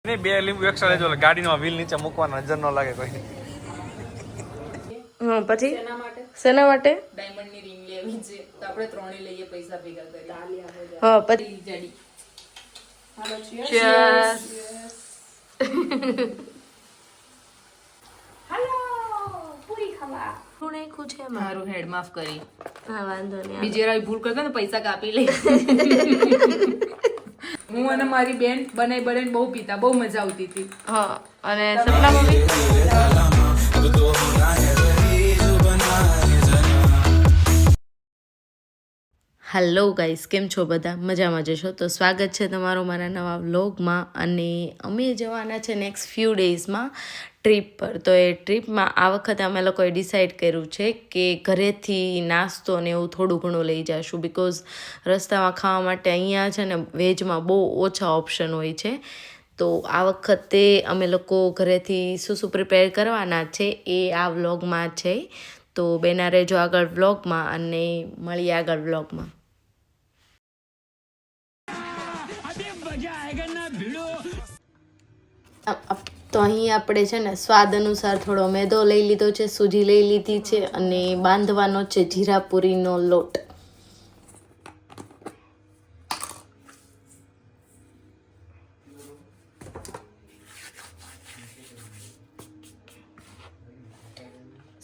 નહીં, 2 લીંબુ એક્સ્ટ્રા લેજો. ગાડીનો વ્હીલ નીચે મૂકવાના, નજર ન લાગે કોઈ. હા, પછી શેના માટે? ડાયમંડ ની રિંગ લેવી છે તો આપણે ત્રણે લઈએ, પૈસા ભેગા કરી. હા, પછી જડી. Cheers. હાલો પૂરી ખાવા. શું નાખ્યું છે એમાં? મારું હેડ માફ કરી. હા, વાંધો નહીં. બીજી વાર ભૂલ કરતો ને પૈસા કાપી લઈ. હું અને મારી બેન બનાઈ બહુ પીતા, બહુ મજા આવતી હતી. હા, અને સપના મમ્મી હેલો ગાઈસ, કેમ છો બધા? મજામાં જશો તો સ્વાગત છે તમારું મારા નવા વ્લોગમાં. અને અમે જવાના છે નેક્સ્ટ ફ્યુ ડેઝમાં ટ્રીપ પર. તો એ ટ્રીપમાં આ વખતે અમે લોકોએ ડિસાઈડ કર્યું છે કે ઘરેથી નાસ્તો ને એવું થોડું ઘણું લઈ જઈશું, બિકોઝ રસ્તામાં ખાવા માટે અહીંયા છે ને વેજમાં બહુ ઓછા ઓપ્શન હોય છે. તો આ વખતે અમે લોકો ઘરેથી શું પ્રિપેર કરવાના છે એ આ વ્લોગમાં છે. તો બેના રહેજો આગળ વ્લોગમાં અને મળીએ આગળ વ્લોગમાં. તો અહીં આપણે છે ને સ્વાદ અનુસાર થોડો મેદો લઈ લીધો છે, સૂજી લઈ લીધી છે અને બાંધવાનો છે જીરાપુરીનો લોટ.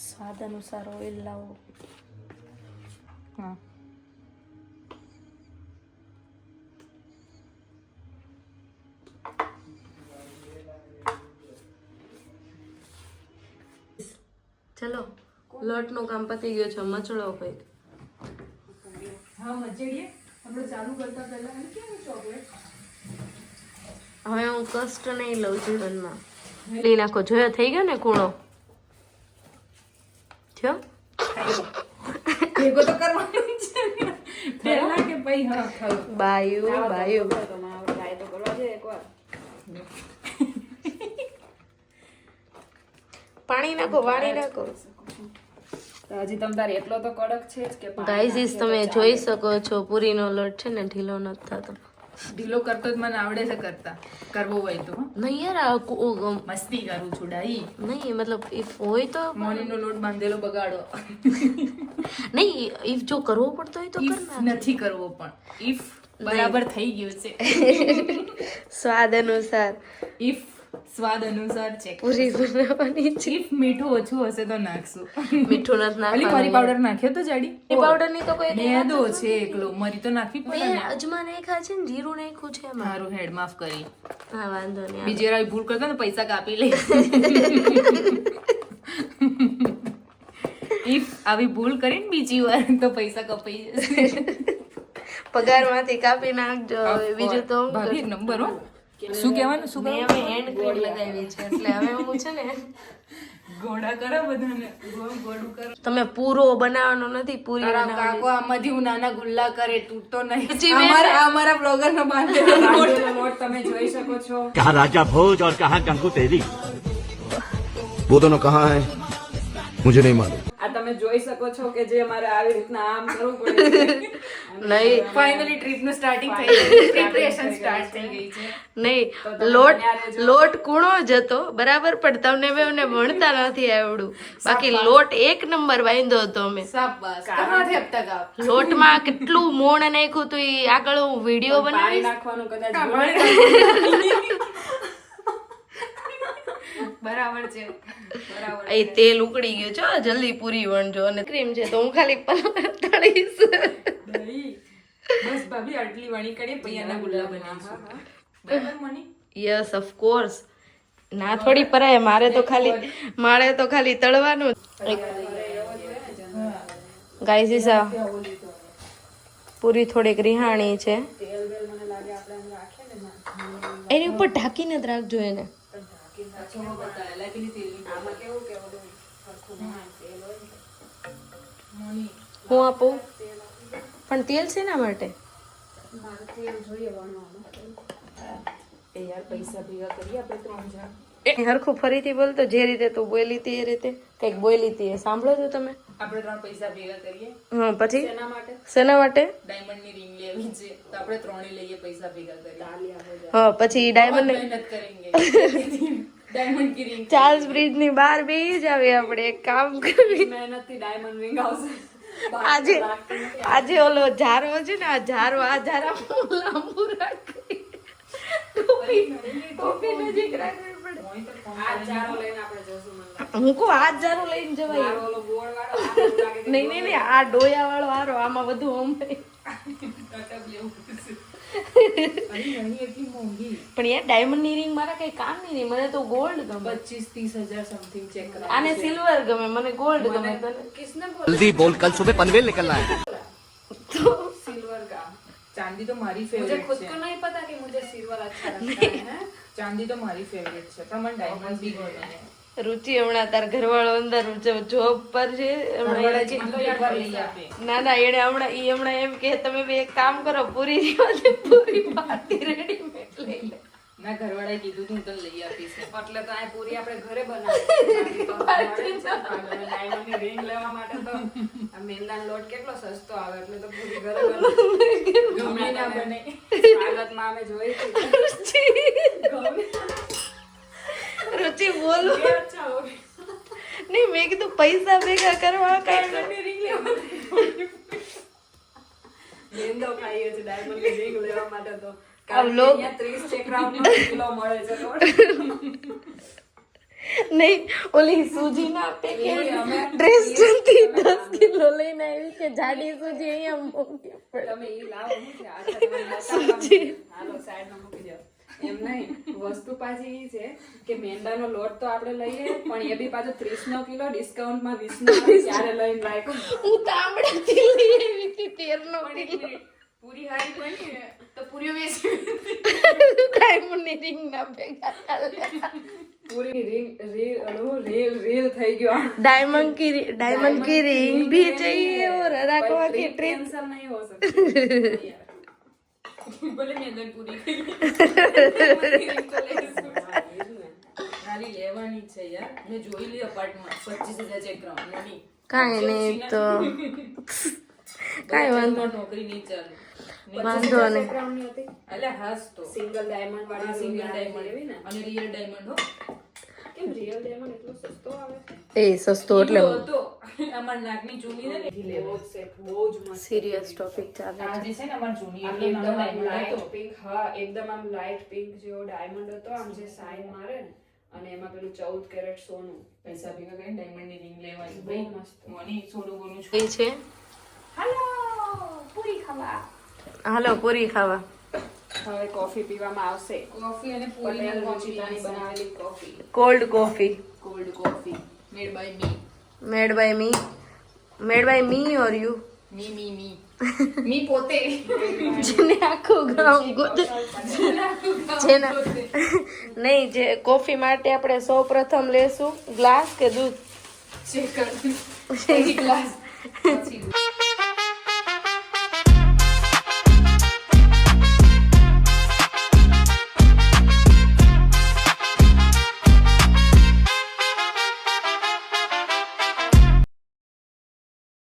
સ્વાદ અનુસાર ઓઇલ લાવો. હા, ચલો, લોટનું કામ પતી ગયું છે, મચળો કંઈક. હા મચડીએ. આપણે ચાલુ કરતા પહેલા એમ કેવું ચોકલેટ. હવે હું કષ્ટ નહીં લઉં જીવનમાં. લઈ નાખો. જોયો થઈ ગયો ને કૂણો થયો? ભેગો તો કરવાનો જ છે પહેલા કે પછી. હા ખરું. બાયું પાણી નાખો, વાળી નાખો. હજી તમ તારે એટલો તો કડક છે જ કે ગાઈઝ તમે જોઈ શકો છો પૂરીનો લોટ છે ને ઢીલો નથી થતો. ઢીલો કરતો જ મને આવડે છે કરતા. કરવો હોય તો નહીં યાર, મસ્તી કરું છું ડાઈ. નહીં મતલબ ઇફ હોય તો મોર્નિંગનો લોટ બાંધેલો બગાડો. નહીં, ઇફ જો કરવો પડતો હોય તો કર ઇફ નથી કરવો, પણ ઇફ બરાબર થઈ ગયું છે. સ્વાદ અનુસાર ઇફ સ્વાદ અનુસાર ચેક. પૂરી બનાવવાની છે. ઇફ મીઠું ઓછું હશે તો નાખશું. મીઠું નથી ખાલી મરી નાખવાનું. પાવડર નાખ્યો તો જાડી. મરી પાવડર ની તો કોઈ મેદો છે એકલો, મરી તો નાખવી પડે મેં ને. અજમા નાખ્યા છે ને જીરું નાખ્યું છે એમાં. મારું હેડ માફ કરી. હા, વાંધો નહીં. બીજી વાર ભૂલ કરતો ને પૈસા કાપી લઈ. ઇફ આવી ભૂલ કરીને બીજી વાર તો પૈસા કપાઈ જશે. પગારમાંથી કાપી નાખજો. બીજું તો હું ભાભી એક નંબર હો. શું કહેવાનું? શું મેં હવે હેન્ડ ક્રીમ લગાવી છે એટલે હવે હું છે ને ગોળા કરો બધાને. ગોળું કરો. તમે પૂરો બનાવવાનો નથી, પૂરી બનાવવાની. કાકો આમાંથી હું નાના ગુલ્લા કરે, તૂટતો નહીં. જી, મેં- અમારા બ્લોગર નો બાંધેલો લોટ તમે જોઈ શકો છો. कहाँ राजा भोज और कहाँ कंकु तेरी। वो दोनों कहाँ है मुझे नहीं मालूम। આ તમે જોઈ શકો છો કે જે અમારે આવી રીતના આમ કરવું પડે. નહીં ફાઇનલી ટ્રીપ નું સ્ટાર્ટિંગ થઈ ગયું, પ્રિપરેશન સ્ટાર્ટ થઈ ગઈ છે. નહીં, લોટ કૂણો જ હતો બરાબર, પણ તમને બેવને ભણતા નથી આવડું. બાકી લોટ એક નંબર બાંધ્યો હતો અમે. શાબાશ. કહાથી अब तक आप લોટમાં કેટલું મોણ નાખ્યું હતું એ આગળ હું વિડીયો બનાવીશ. નાખવાનું કદાચ બરાબર છે. બરાબર. એ તેલ ઉકળી ગયું છે, જલ્દી પૂરી વણજો. અને ક્રીમ છે તો હું ખાલી તળીશ. બસ ભાભી આટલી વણી કરીએ પૈયાના ગુલ્લા બનાવીશું. બરાબર મની? Yes of course. ના થોડી પરાય, મારે તો ખાલી તળવાનું. ગાઈઝ પૂરી થોડીક રિહાણી છે. એની ઉપર ઢાંકીને જ રાખજો એને. હું આપું પણ તેલ છે ના માટે? પૈસા ભેગા કરીએ આપણે 3 જણ. હરખું ફરીથી બોલ તો જે રીતે તું બોલી હતી એ રીતે. કંઈક બોલી હતી એ સાંભળો છો તમે? આપણે 3 પૈસા ભેગા કરીએ. હા પછી એના માટે શેના માટે? ડાયમંડની રિંગ લેવી છે તો આપણે 3 લઈએ, પૈસા ભેગા કરીએ. હા પછી ડાયમંડ મહેનત કરેંગે. ડાયમંડ की रिंग ચાર્લ્સ બ્રિજ ની બહાર બેસી જાવે આપણે એક કામ કરી. મહેનત થી ડાયમંડ રિંગ આવશે. આજે ઓલો ઝારો છે ને, આ ઝારો લાંબુ રાખી ટોપી નજીક રાખવી પડે. આ ચારો લઈને આપણે જશું. મને હું કહું આ ઝારો લઈને જવાય. ઓલો ગોળ વાળો આ લાગે કે નહીં આ ડોયા વાળો હારો, આમાં વધુ અમે કટક લેવું પડશે. અને એની એટલી મોંઘી પણ યાર ડાયમંડ ની રિંગ મારા કઈ કામ નહીં. મને તો ગોલ્ડ ગમે. 25-30 હજાર સમથિંગ ચેક કરા. આને સિલ્વર ગમે, મને ગોલ્ડ ગમે. તને किसने जल्दी बोल कल सुबह पनवेल निकलना है सिल्वर का? चांदी तो हमारी फेवरेट है. मुझे खुद को नहीं पता कि मुझे सिल्वर अच्छा लगता है. चांदी तो हमारी फेवरेट है, पर મને ડાયમંડ બી ગમે. રુચિ હમણાં તાર ઘરવાળો અંદર જોબ પર છે હમણાં એને ના એને હમણાં એમ કે તમે બે એક કામ કરો, પૂરી રીવાજે પૂરી પાર્ટી રેડીમેડ લઈ લે. ના ઘરવાળાએ કીધું તું તને લઈ આપીશ. એટલે તો આ પૂરી આપણે ઘરે બનાવી. ડાયમંડની રિંગ લેવા માટે તો આ મેંદાનો લોટ કેટલો સસ્તો આવે, એટલે તો પૂરી ઘરે બનાવી. ગમે ના બને. સ્વાગતમાં અમે જોઈ રુચિ બોલો. નહીં મેં કીધું પૈસા ભેગા કરવા કઈ રિંગ લેવા મેંદો ખાઈએ છે ડાયમંડની રિંગ લેવા માટે તો. अब लोग 30 ચેક રાઉન્ડ કિલો મળે છે. નહીં ઓલી સૂજી ના પેકેટ ડ્રેસ થી 10 કિલો લઈને આવી કે જાડી સૂજી અહીંયા મૂકી પડે. તમે ઈ લાવો હું છે આ સૂજી હાલો સાઈડમાં મૂકી દો. એમ નહીં, વસ્તુ પાછી ઈ છે કે મેંદાનો લોટ તો આપણે લઈએ, પણ એ બી પાછો 30 નો કિલો ડિસ્કાઉન્ટમાં 20 નો ત્યારે લઈને રાખ્યો. હું તાંબડાથી લઈ આવી હતી 13 નો કિલો. પૂરી હારી બની ને તો પૂરી વેચી. ડાયમંડ ની રિંગ ના ભેગા પૂરી રિંગ રીલ થઈ ગયો. डायमंड की रिंग भी चाहिए और रखवा की ट्रिप. टेंशन नहीं हो सकती. बोले મેંદાની પૂરી ખાલી લેવાની છે યાર. મેં જોઈ લી અપાર્ટમેન્ટ 25,000 ચેક રાઉન્ડ મની. કાંઈ નહીં તો કાંઈ વાંધો નોકરી નહીં ચાલે. વાંધો નહીં. એટલે હાસ તો સિંગલ ડાયમંડ વાળી સિંગલ ડાયમંડ એવી ને, અને રિયલ ડાયમંડ હો. કેમ રિયલ ડાયમંડ એટલો સસ્તો આવે? એ સસ્તો એટલે તો અમાર નાકની ચૂની ને લેવો છે. બહુ જ મસ્ત સિરિયસ ટોપિક ચાલે આ જે છે ને અમાર જૂની એટલે એકદમ લાઈટ પિંક. હા એકદમ આમ લાઈટ પિંક જેવો ડાયમંડ હતો, આમ જે સાઈન મારે ને, અને એમાં પેલું 14 કેરેટ સોનું. પૈસા ભેગા કરીને ડાયમંડ ની રિંગ લેવાની. બહુ મસ્ત. મોની સોનું બોનું એ છે. हेलो पूरी खवा હાલો પૂરી ખાવા. હવે કોફી પીવામાં આવશે. કોફી અને પૂરી રુચિતાની બનાવેલી coffee. Cold coffee cold coffee made by me. Made by me or you. Me પોતે. જેને આખું ગામ જેના નહીં જે કોફી માટે આપણે સૌ પ્રથમ લેશું ગ્લાસ કે દૂધ. ચેક કર. ગ્લાસ પછી